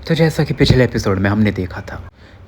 तो जैसा कि पिछले एपिसोड में हमने देखा था,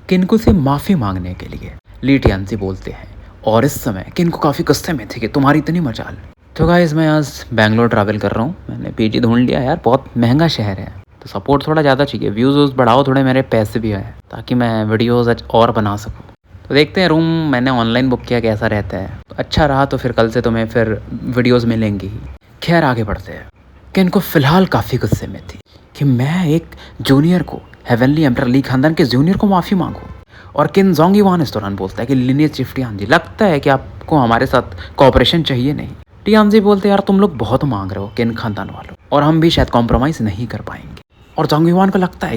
किनको से माफ़ी मांगने के लिए ली टियानजी बोलते हैं और इस समय किनको काफ़ी गुस्से में थे कि तुम्हारी इतनी मजाल। तो गाइस मैं आज बैंगलोर ट्रैवल कर रहा हूँ, मैंने पीजी ढूंढ लिया यार, बहुत महंगा शहर है तो सपोर्ट थोड़ा ज़्यादा चाहिए, व्यूज़ व्यूज़ बढ़ाओ थोड़े, मेरे पैसे भी आए ताकि मैं वीडियोज़ और बना सकूँ। तो देखते हैं, रूम मैंने ऑनलाइन बुक किया कैसा रहता है, तो अच्छा रहा तो फिर कल से तुम्हें फिर वीडियोज़ मिलेंगी ही। खैर आगे बढ़ते हैं। किनको फ़िलहाल काफ़ी गुस्से में थी कि मैं एक जूनियर को, हेवनली एम्परर ली खानदान के जूनियर को माफ़ी मांगूं। और किन जोंग युआन इस दौरान बोलता है कि लिनियज चीफ टियानजी, लगता है कि आपको हमारे साथ कोऑपरेशन चाहिए नहीं। टियानजी बोलते यार तुम लोग बहुत मांग रहे हो किन खानदान वालों, और हम भी शायद कॉम्प्रोमाइज़ नहीं कर पाएंगे। और जोंग युआन को लगता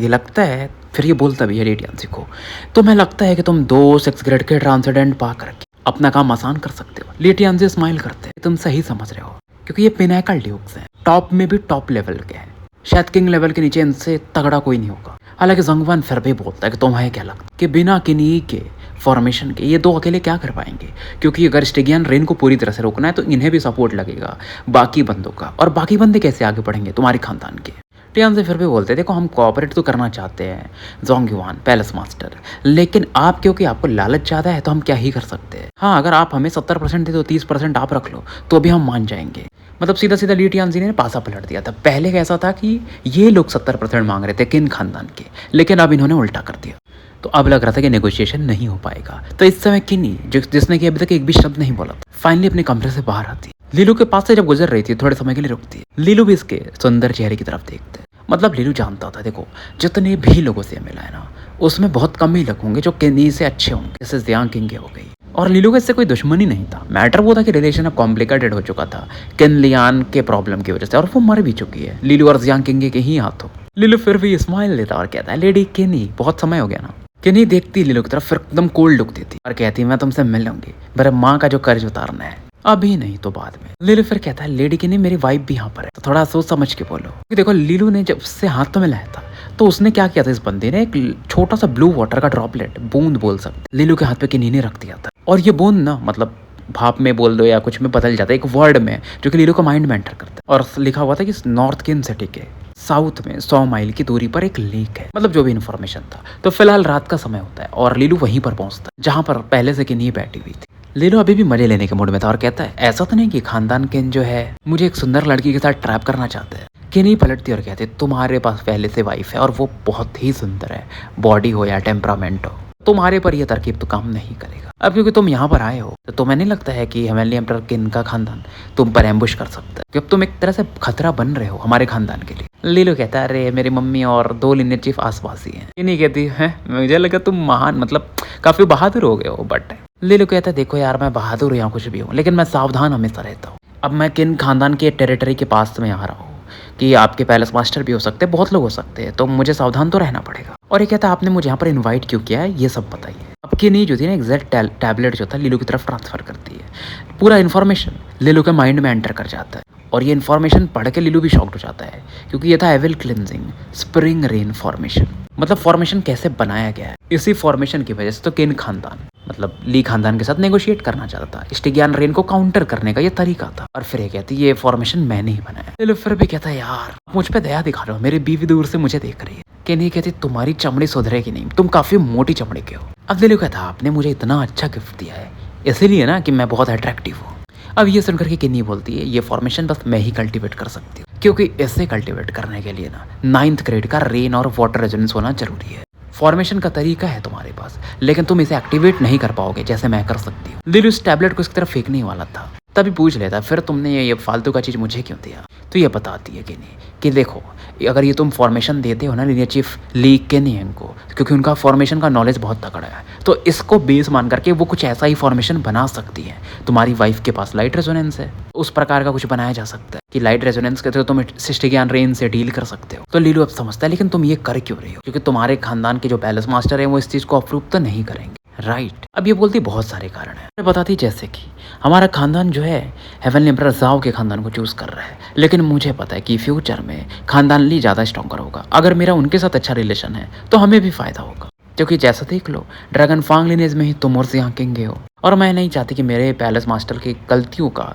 है फिर ये बोलता भी है ली टियानजी को, तुम्हें लगता है कि तुम 6 ग्रेड के ट्रांसेंडेंट पा करके अपना काम आसान कर सकते हो। ली टियानजी स्माइल करते हैं, तुम सही समझ रहे हो, क्योंकि ये पिनाकल ड्यूक्स हैं, टॉप में भी टॉप लेवल के हैं, शायद किंग लेवल के नीचे इनसे तगड़ा कोई नहीं होगा। हालांकि जंगवान फिर भी बोलता है कि तुम्हें क्या लगता है कि बिना किन्हीं के फॉर्मेशन के ये दो अकेले क्या कर पाएंगे, क्योंकि अगर स्टिगियन रेन को पूरी तरह से रोकना है तो इन्हें भी सपोर्ट लगेगा बाकी बंदों का, और बाकी बंदे कैसे आगे बढ़ेंगे तुम्हारे खानदान के। टियान से फिर भी बोलते देखो हम कोऑपरेट तो करना चाहते हैं जोंग युआन पैलेस मास्टर, लेकिन आप क्योंकि आपको लालच ज़्यादा है तो हम क्या ही कर सकते हैं। हाँ अगर आप हमें 70% दे दो, 30% आप रख लो तो भी हम मान जाएंगे। मतलब सीधा सीधा ली टियानजी ने पासा पलट दिया था। पहले कैसा था कि ये लोग 70% मांग रहे थे किन खानदान के, लेकिन अब इन्होंने उल्टा कर दिया, तो अब लग रहा था कि नेगोशिएशन नहीं हो पाएगा। तो इस समय किन्नी जिसने कि अभी तक एक भी शब्द नहीं बोला था, फाइनली अपने कमरे से बाहर आती, लीलू के पास से जब गुजर रही थी थोड़े समय के लिए रुकती, लीलू भी इसके सुंदर चेहरे की तरफ देखते। मतलब लीलू जानता था देखो जितने भी लोगों से मिला है ना, उसमें बहुत कम ही लोग होंगे जो किन्नी से अच्छे होंगे, जैसे जियांग किंग हो गई। और लीलू का इससे कोई दुश्मनी नहीं था, मैटर वो था कि रिलेशन अब कॉम्प्लिकेटेड हो चुका था किन लियान के प्रॉब्लम की वजह से, और वो मर भी चुकी है लीलू और जियांग किंग के ही हाथों। लीलू फिर भी स्माइल देता और कहता है लेडी किन्नी बहुत समय हो गया ना। किन्नी देखती लीलू की तरफ, फिर एकदम कोल्ड लुक देती और कहती मैं तुमसे मिल लूंगी, मेरे माँ का जो कर्ज उतारना है, अभी नहीं तो बाद में। लीलू फिर कहता है लेडी किन्नी मेरी वाइफ भी यहाँ पर है, तो थोड़ा सोच समझ के बोलो। क्योंकि देखो लीलू ने जब उससे हाथ तो मिलाया था तो उसने क्या किया था, इस बंदे ने एक छोटा सा ब्लू वाटर का ड्रॉपलेट, बूंद बोल सकते, लीलू के हाथ पे किन्नी ने रख दिया था। और ये बूंद ना मतलब भाप में बोल दो या कुछ में बदल जाता है एक वर्ड में, जो कि लीलू को माइंड में एंटर करता है। और लिखा हुआ था कि नॉर्थ किन सिटी के साउथ में 100 माइल की दूरी पर एक लेक है, मतलब जो भी इन्फॉर्मेशन था। तो फिलहाल रात का समय होता है और लीलू वहीं पर पहुंचता है जहां पर पहले से किन्नी बैठी हुई थी। लीलू अभी भी मजे लेने के मूड में था और कहता है ऐसा तो नहीं कि खानदान किन जो है मुझे एक सुंदर लड़की के साथ ट्रैप करना चाहते हैं। किन्नी पलटती और कहते तुम्हारे पास पहले से वाइफ है और वो बहुत ही सुंदर है, बॉडी हो या टेम्परामेंट हो, तुम्हारे पर यह तरकीब तो काम नहीं करेगा। अब क्योंकि तुम यहाँ पर आए हो तो तुम्हें नहीं लगता है कि हेवनली एम्परर किन का खानदान तुम पर एम्बुश कर सकता है, क्योंकि तुम एक तरह से खतरा बन रहे हो हमारे खानदान के लिए। लीलू कहता है अरे मेरी मम्मी और 2 लिनियर चीफ आसपास ही हैं। किन्नी कहती है मुझे लगा तुम महान, मतलब काफी बहादुर हो गए हो। बट लीलू कहता है देखो यार मैं बहादुर या कुछ भी हूँ, लेकिन मैं सावधान हमेशा रहता हूँ। अब मैं किन खानदान के टेरिटरी के पास में आ रहा हूँ कि आपके पैलेस मास्टर भी हो सकते हैं, बहुत लोग हो सकते हैं, तो मुझे सावधान तो रहना पड़ेगा। और ये कहता है आपने मुझे यहाँ पर इनवाइट क्यों किया है ये सब बताइए। अब किन्नी जो थी ना एग्जैक्ट टैबलेट जो था लीलू की तरफ ट्रांसफर करती है, पूरा इन्फॉर्मेशन लीलू के माइंड में एंटर कर जाता है। और ये इन्फॉर्मेशन पढ़ के लीलू भी शॉक्ड हो जाता है, क्योंकि ये था evil cleansing spring rain formation. मतलब फॉर्मेशन कैसे बनाया गया है, इसी फॉर्मेशन की वजह से तो किन खानदान मतलब ली खानदान के साथ नेगोशिएट करना चाहता था, स्टिगियन रेन को काउंटर करने का ये तरीका था। और फिर ये कहती ये फॉर्मेशन मैंने ही बनाया। लीलू फिर भी कहता है यार मुझ पे दया दिखा रहे हो, मेरी बीवी दूर से मुझे देख रही है। किन्नी कहती तुम्हारी चमड़ी सुधरेगी नहीं, तुम काफी मोटी चमड़ी के हो। अब लीलू कहता आपने मुझे इतना अच्छा गिफ्ट दिया है इसीलिए ना कि मैं बहुत अट्रैक्टिव हूँ। अब ये सुनकर के किन्नी बोलती है ये फॉर्मेशन बस मैं ही कल्टीवेट कर सकती हूँ, क्योंकि इसे कल्टीवेट करने के लिए ना 9th ग्रेड का रेन और वाटर रेजोनेंस होना जरूरी है। फॉर्मेशन का तरीका है तुम्हारे पास, लेकिन तुम इसे एक्टिवेट नहीं कर पाओगे जैसे मैं कर सकती हूँ। लीलू इस टैबलेट को इसकी तरफ फेंकने वाला था, तभी पूछ लेता फिर तुमने ये फालतू का चीज़ मुझे क्यों दिया। तो ये बताती है किन्नी कि देखो अगर ये तुम फॉर्मेशन देते हो ना लिनियर चीफ ली केनियन को, क्योंकि उनका फॉर्मेशन का नॉलेज बहुत तगड़ा है, तो इसको बेस मान करके वो कुछ ऐसा ही फॉर्मेशन बना सकती है। तुम्हारी वाइफ के पास लाइट रेजोनेंस है, उस प्रकार का कुछ बनाया जा सकता है कि लाइट रेजोनेंस के थ्रू तुम स्टिगियन रेन से डील कर सकते हो। तो लीलू अब समझता है लेकिन तुम ये कर क्यों रही हो, क्योंकि तुम्हारे खानदान के जो पैलेस मास्टर है वो इस चीज़ को अप्रूव तो नहीं करेंगे, राइट। अब ये बोलती बहुत सारे कारण है, बताती जैसे कि हमारा खानदान जो है हेवनली एम्परर जाओ के खानदान को चूज कर रहा है, लेकिन मुझे पता है कि फ्यूचर में खानदान ली ज़्यादा स्ट्रॉन्गर होगा। अगर मेरा उनके साथ अच्छा रिलेशन है तो हमें भी फायदा होगा, क्योंकि जैसा देख लो ड्रैगन फांग लिनेज में ही तुम और जियांग किंग हो, और मैं नहीं चाहती कि मेरे पैलेस मास्टर की गलतियों का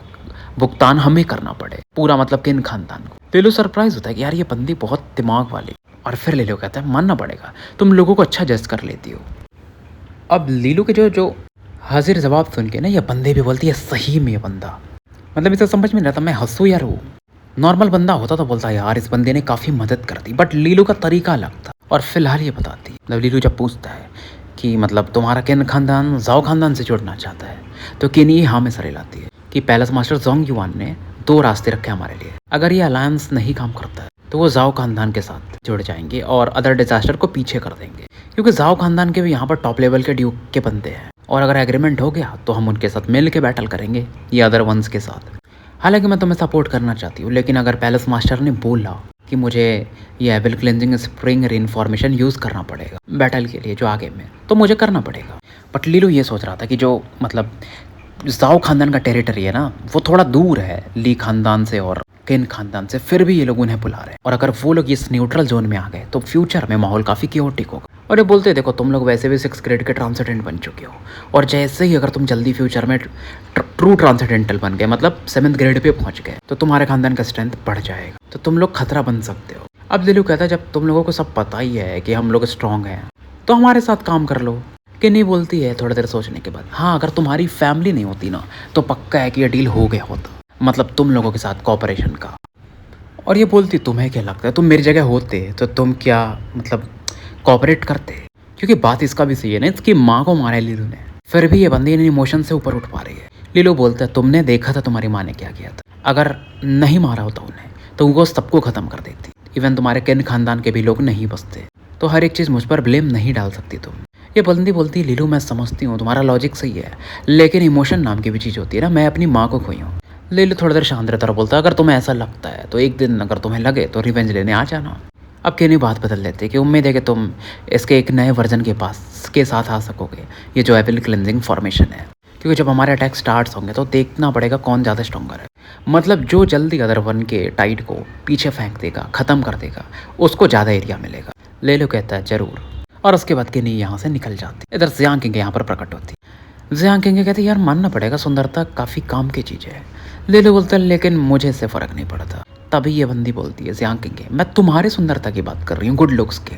भुगतान हमें करना पड़े, पूरा मतलब किन खानदान को। लीलू सरप्राइज होता है कि यार ये बंदी बहुत दिमाग वाली और फिर लीलू कहता है मानना पड़ेगा, तुम लोगों को अच्छा जज कर लेती हो। अब लीलू के जो जो हाजिर जवाब सुन के ना ये बंदे भी बोलती है सही में ये बंदा, मतलब इसे समझ में नहीं आता मैं हंसूं या रोऊं। नॉर्मल बंदा होता तो बोलता यार इस बंदे ने काफ़ी मदद कर दी, बट लीलू का तरीका अलग था। और फिलहाल ये बताती है, मतलब लीलू जब पूछता है कि मतलब तुम्हारा किन खानदान जाओ खानदान से जुड़ना चाहता है, तो किनी हाँ में सरे लाती है कि पैलेस मास्टर जोंग युआन ने 2 रास्ते रखे हमारे लिए। अगर ये अलायंस नहीं काम करता है तो वो जाओ खानदान के साथ जुड़ जाएंगे और अदर डिजास्टर को पीछे कर देंगे, क्योंकि जाओ खानदान के भी यहाँ पर टॉप लेवल के ड्यूक के बंदे हैं। और अगर एग्रीमेंट हो गया तो हम उनके साथ मिल के बैटल करेंगे ये अदर वंस के साथ। हालांकि मैं तुम्हें सपोर्ट करना चाहती हूँ, लेकिन अगर पैलेस मास्टर ने बोला कि मुझे ये एविल क्लेंजिंग स्प्रिंग रिइंफॉर्मेशन यूज़ करना पड़ेगा बैटल के लिए जो आगे में, तो मुझे करना पड़ेगा। बट लीलू ये सोच रहा था कि जो मतलब जाओ खानदान का टेरिटरी है ना वो थोड़ा दूर है ली खानदान से और किन खानदान से, फिर भी ये लोग उन्हें बुला रहे हैं। और अगर वो लोग इस न्यूट्रल जोन में आ गए तो फ्यूचर में माहौल काफ़ी क्योटिक होगा। और ये बोलते देखो तुम लोग वैसे भी 6 ग्रेड के ट्रांसेंडेंट बन चुके हो, और जैसे ही अगर तुम जल्दी फ्यूचर में ट्रू ट्रांसेंडेंटल बन गए, मतलब 7th ग्रेड पे पहुंच गए, तो तुम्हारे खानदान का स्ट्रेंथ बढ़ जाएगा, तो तुम लोग खतरा बन सकते हो। अब लीलू कहता है जब तुम लोगों को सब पता ही है कि हम लोग स्ट्रांग हैं तो हमारे साथ काम कर लो। कि नहीं बोलती है थोड़ी देर सोचने के बाद, हाँ अगर तुम्हारी फैमिली नहीं होती ना तो पक्का है कि ये डील हो गया होता, मतलब तुम लोगों के साथ कॉपरेशन का। और ये बोलती तुम्हें क्या लगता है तुम मेरी जगह होते तो तुम क्या मतलब कॉपरेट करते, क्योंकि बात इसका भी सही है ना, इसकी माँ को मारा है लीलू ने, फिर भी ये बंदी इन इमोशन से ऊपर उठ पा रही है। लीलू बोलता है तुमने देखा था तुम्हारी माँ ने क्या किया था, अगर नहीं मारा होता उन्हें तो वो सबको ख़त्म कर देती, इवन तुम्हारे किन खानदान के भी लोग नहीं बचते, तो हर एक चीज़ मुझ पर ब्लेम नहीं डाल सकती तुम। ये बंदी बोलती है लीलू मैं समझती हूँ तुम्हारा लॉजिक सही है, लेकिन इमोशन नाम की भी चीज़ होती है ना, मैं अपनी माँ को खोई हूँ। लीलू थोड़ी देर शांत रहता और बोलता है अगर तुम्हें ऐसा लगता है तो एक दिन अगर तुम्हें लगे तो रिवेंज लेने आ जाना। अब केनी बात बदल लेते कि उम्मीद है कि तुम इसके एक नए वर्जन के पास के साथ आ सकोगे, ये जो एविल क्लेंजिंग फॉर्मेशन है, क्योंकि जब हमारे अटैक स्टार्ट होंगे तो देखना पड़ेगा कौन ज़्यादा स्ट्रॉन्गर है, मतलब जो जल्दी अदर वन के टाइड को पीछे फेंक देगा, ख़त्म कर देगा, उसको ज़्यादा एरिया मिलेगा। लीलू कहता है ज़रूर, और उसके बाद केनी यहाँ से निकल जाती। इधर जियांग किंग यहाँ पर प्रकट होती। जियांग किंग कहती यार मानना पड़ेगा सुंदरता काफ़ी काम की चीज़ है। लीलू बोलता है लेकिन मुझे इससे फ़र्क नहीं पड़ता। तभी ये बंदी बोलती है जियांग किंग मैं तुम्हारी सुंदरता की बात कर रही हूँ, गुड लुक्स के।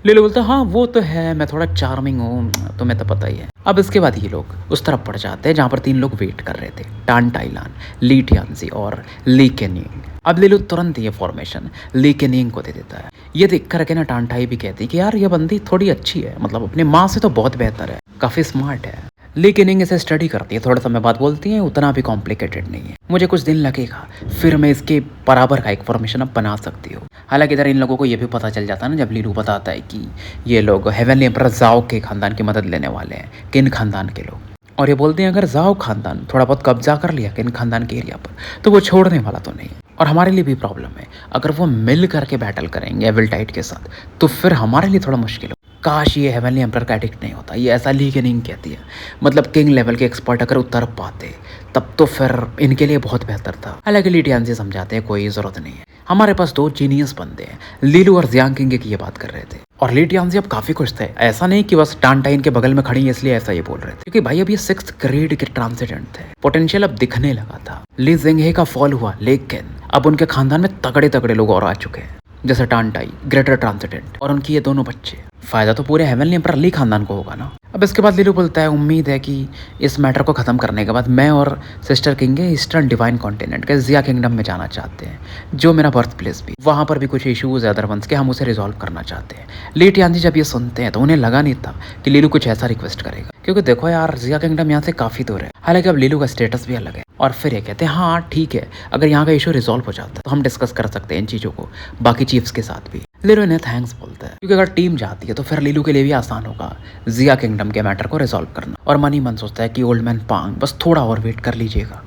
लीलू बोलता है हाँ वो तो है, मैं थोड़ा चार्मिंग हूँ, तुम्हें तो पता ही है। अब इसके बाद ये लोग उस तरफ पड़ जाते हैं जहाँ पर 3 लोग वेट कर रहे थे, टान टाइलान, ली टियानजी और ली केनिंग। अब लीलू तुरंत ये फॉर्मेशन ली केनिंग को दे देता है। ये देख कर के ना टानटाई भी कहती है कि यार ये बंदी थोड़ी अच्छी है, मतलब अपने माँ से तो बहुत बेहतर है, काफ़ी स्मार्ट है। ली केनिंग इसे स्टडी करती है, थोड़ा समय बाद बोलती है उतना भी कॉम्प्लिकेटेड नहीं है, मुझे कुछ दिन लगेगा, फिर मैं इसके बराबर का एक फॉर्मेशन अब बना सकती हूँ। हालांकि इधर इन लोगों को ये भी पता चल जाता है ना जब लीलू बताता है कि ये लोग हेवनली एम्परर जाओ के खानदान की मदद लेने वाले हैं, किन खानदान के लोग। और ये बोलते हैं अगर जाओ खानदान थोड़ा बहुत कब्जा कर लिया किन खानदान के एरिया पर तो वो छोड़ने वाला तो नहीं है। और हमारे लिए भी प्रॉब्लम है, अगर वो मिल करके बैटल करेंगे एविल टाइड के साथ तो फिर हमारे लिए थोड़ा मुश्किल हो। काश ये हेवनली एम्परर का एडिक्ट नहीं होता, ये ऐसा ली केनिंग कहती है, मतलब किंग लेवल के एक्सपर्ट अगर उतर पाते तब तो फिर इनके लिए बहुत बेहतर था। हालांकि ली टियानजी समझाते हैं कोई ज़रूरत नहीं है, हमारे पास 2 जीनियस बंदे हैं। लीलू और जियांग किंग की ये बात कर रहे थे और ली टियानजी अब काफ़ी खुश थे, ऐसा नहीं कि बस टानटाइन के बगल में खड़ी है इसलिए ऐसा ये बोल रहे थे, क्योंकि भाई अब ये 6th ग्रेड के ट्रांसेंडेंट थे, पोटेंशियल अब दिखने लगा था। ली जिंगहे का फॉल हुआ, लेकिन अब उनके खानदान में तगड़े तगड़े लोग और आ चुके हैं, जैसे टानटाई ग्रेटर ट्रांसेंडेंट और उनकी ये दोनों बच्चे। फायदा तो पूरे हेवनली एम्परर ली खानदान को होगा ना। अब इसके बाद लीलू बोलता है उम्मीद है कि इस मैटर को ख़त्म करने के बाद मैं और sister king eastern divine continent के जिया किंगडम में जाना चाहते हैं, जो मेरा बर्थ प्लेस भी, वहाँ पर भी कुछ इश्यूज है अदर वंस के, हम उसे रिजॉल्व करना चाहते हैं। ली टियानजी जब ये सुनते हैं तो उन्हें लगा नहीं था कि लीलू कुछ ऐसा रिक्वेस्ट करेगा, क्योंकि देखो यार जिया किंगडम यहाँ से काफ़ी दूर है। हालांकि अब लीलू का स्टेटस भी अलग है और फिर ये कहते हैं हाँ ठीक है, अगर यहाँ का इशू रिजॉल्व हो जाता है तो हम डिस्कस कर सकते हैं इन चीज़ों को बाकी चीफ्स के साथ भी। लीलू इन्हें थैंक्स बोलता है, क्योंकि अगर टीम जाती है तो फिर लीलू के लिए भी आसान होगा जिया किंगडम के मैटर को रिजॉल्व करना। और मन ही मन सोचता है कि ओल्ड मैन पांग बस थोड़ा और वेट कर लीजिएगा।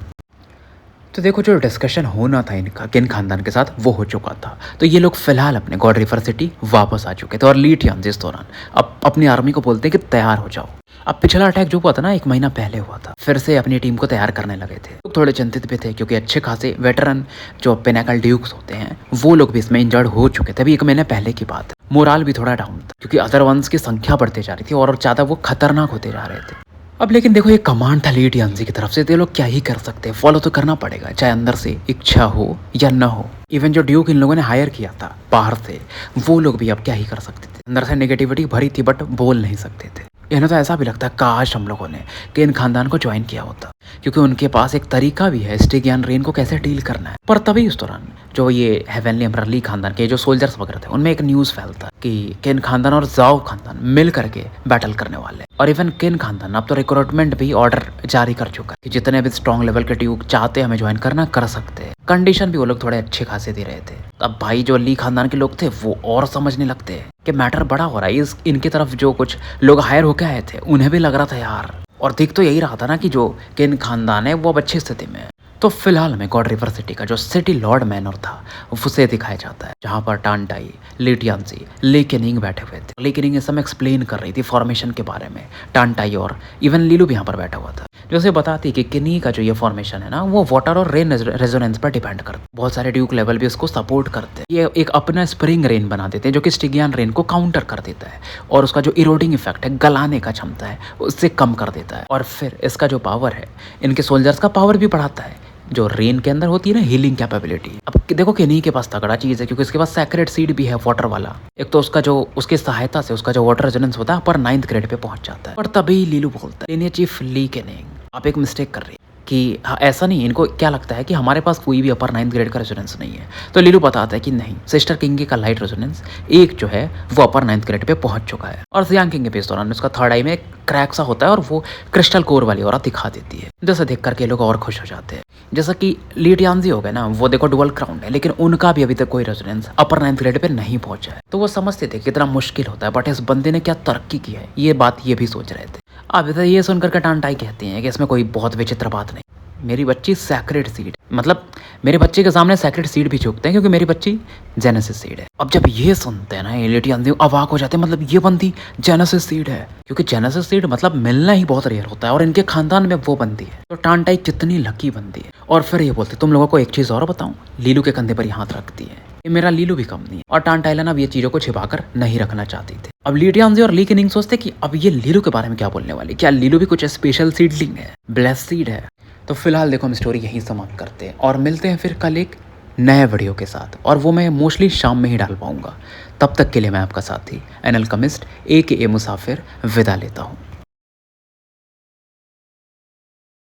तो देखो जो डिस्कशन होना था इनका किन खानदान के साथ वो हो चुका था, तो ये लोग फिलहाल अपने गॉड रिवर सिटी वापस आ चुके थे और ली टियानजी इस दौरान अब अपनी आर्मी को बोलते हैं कि तैयार हो जाओ। अब पिछला अटैक जो हुआ था ना 1 महीना पहले हुआ था, फिर से अपनी टीम को तैयार करने लगे थे। लोग थोड़े चिंतित भी थे क्योंकि अच्छे खासे वेटरन जो पिनेकल ड्यूक्स होते हैं वो लोग भी इसमें इंजर्ड हो चुके थे। अभी 1 महीने पहले की बात है। मोराल भी थोड़ा डाउन था क्योंकि अदर वंस की संख्या बढ़ती जा रही थी और ज़्यादा वो खतरनाक होते जा रहे थे। अब लेकिन देखो ये कमांड था ली टियानजी की तरफ से, तो ये लोग क्या ही कर सकते हैं, फॉलो तो करना पड़ेगा, चाहे अंदर से इच्छा हो या न हो। इवन जो ड्यूक इन लोगों ने हायर किया था बाहर से, वो लोग भी अब क्या ही कर सकते थे, अंदर से नेगेटिविटी भरी थी बट बोल नहीं सकते थे। इन्हें तो ऐसा भी लगता है काश हम लोगों ने केन खानदान को ज्वाइन किया होता, क्योंकि उनके पास एक तरीका भी है स्टिगियन रेन को कैसे डील करना है। पर तभी उस दौरान जो ये हेवनली एम्परर ली खानदान के जो सोल्जर्स वगैरह थे, उनमें एक न्यूज़ फैलता कि केन खानदान और जाओ खानदान मिल करके बैटल करने वाले। और इवन केन खानदान अब तो रिक्रूटमेंट भी ऑर्डर जारी कर चुका है कि जितने भी स्ट्रॉन्ग लेवल के ड्यूक चाहते हमें ज्वाइन करना कर सकते हैं। कंडीशन भी वो लोग थोड़े अच्छे खासे दे रहे थे। अब भाई जो ली खानदान के लोग थे वो और समझने लगते हैं कि मैटर बड़ा हो रहा है। इनकी तरफ जो कुछ लोग हायर होके आए थे उन्हें भी लग रहा था यार, और दिख तो यही रहा था ना कि जो केन खानदान है वो अब अच्छी स्थिति में है। तो फिलहाल में गॉड रिवर सिटी का जो सिटी लॉर्ड मैनर था उसे दिखाया जाता है, जहाँ पर टांटाई, ली टियानजी, ली केनिंग बैठे हुए थे। ली केनिंग इस समय एक्सप्लेन कर रही थी फॉर्मेशन के बारे में। टांटाई और इवन लीलू भी यहाँ पर बैठा हुआ था, जो उसे बताती कि केनी का जो ये फॉर्मेशन है ना, वो वाटर और रेन रेजोनेंस पर डिपेंड करता है। बहुत सारे ड्यूक लेवल भी उसको सपोर्ट करते हैं। ये एक अपना स्प्रिंग रेन बना देते हैं जो कि स्टिगियन रेन को काउंटर कर देता है, और उसका जो इरोडिंग इफेक्ट है, गलाने का क्षमता है, उससे कम कर देता है। और फिर इसका जो पावर है, इनके सोल्जर्स का पावर भी बढ़ाता है, जो रेन के अंदर होती है ना हीलिंग कैपेबिलिटी। अब देखो केनी के पास तगड़ा चीज़ है, क्योंकि उसके पास सैक्रेड सीड भी है वाटर वाला। एक तो उसका जो उसकी सहायता से उसका जो वाटर रेजोनेंस होता है पर 9th ग्रेड पे पहुंच जाता है। और तभी लीलू बोलता है, सीनियर चीफ ली केनिंग, आप एक मिस्टेक कर रही है कि हाँ, ऐसा नहीं, इनको क्या लगता है कि हमारे पास कोई भी अपर 9th ग्रेड का रेजोनेंस नहीं है। तो लीलू बताता है कि नहीं, सिस्टर किंग का लाइट रेजोनेंस एक जो है वो अपर 9th ग्रेड पे पहुंच चुका है। और जियांग किंग के इस दौरान उसका थर्ड आई में क्रैक सा होता है और वो क्रिस्टल कोर वाली और दिखा देती है, जैसे देख करके लोग और खुश हो जाते हैं। जैसा कि ली टियानजी हो गए ना, वो देखो डुअल क्राउन है, लेकिन उनका भी अभी तक कोई रेजोनेंस अपर 9th ग्रेड पे नहीं पहुंचा है। तो वो समझते थे कितना मुश्किल होता है, बट इस बंदे ने क्या तरक्की की है, ये बात ये भी सोच रहे थे। अब तो ये सुनकर के टांटाई कहती हैं कि इसमें कोई बहुत विचित्र बात नहीं, मेरी बच्ची सैक्रेड सीड, मतलब मेरे बच्चे के सामने सैक्रेड सीड भी झुकते हैं, क्योंकि मेरी बच्ची जेनेसिस सीड है। अब जब ये सुनते हैं ना ली टियानजी अवाक हो जाते हैं, मतलब ये बंदी जेनेसिस सीड है, क्योंकि जेनेसिस सीड मतलब मिलना ही बहुत रेयर होता है, और इनके खानदान में वो बंदी है। तो टांटाई कितनी लकी बंदी है। और फिर ये बोलते, तुम लोगों को एक चीज़ और बताऊं, लीलू के कंधे पर ही हाथ रखती है, ये मेरा लीलू भी कम नहीं है। और टांटाइलन अब ये चीज़ों को छिपाकर नहीं रखना चाहती थी। अब ली टियानजी और ली केनिंग सोचते कि अब ये लीलू के बारे में क्या बोलने वाली, क्या लीलू भी कुछ स्पेशल सीडलिंग है, ब्लेस सीड है। तो फिलहाल देखो हम स्टोरी यहीं समाप्त करते हैं और मिलते हैं फिर कल एक नए वीडियो के साथ, और वो मैं मोस्टली शाम में ही डाल पाऊंगा। तब तक के लिए मैं आपका साथी एन अल्केमिस्ट AKA मुसाफिर विदा लेता हूँ।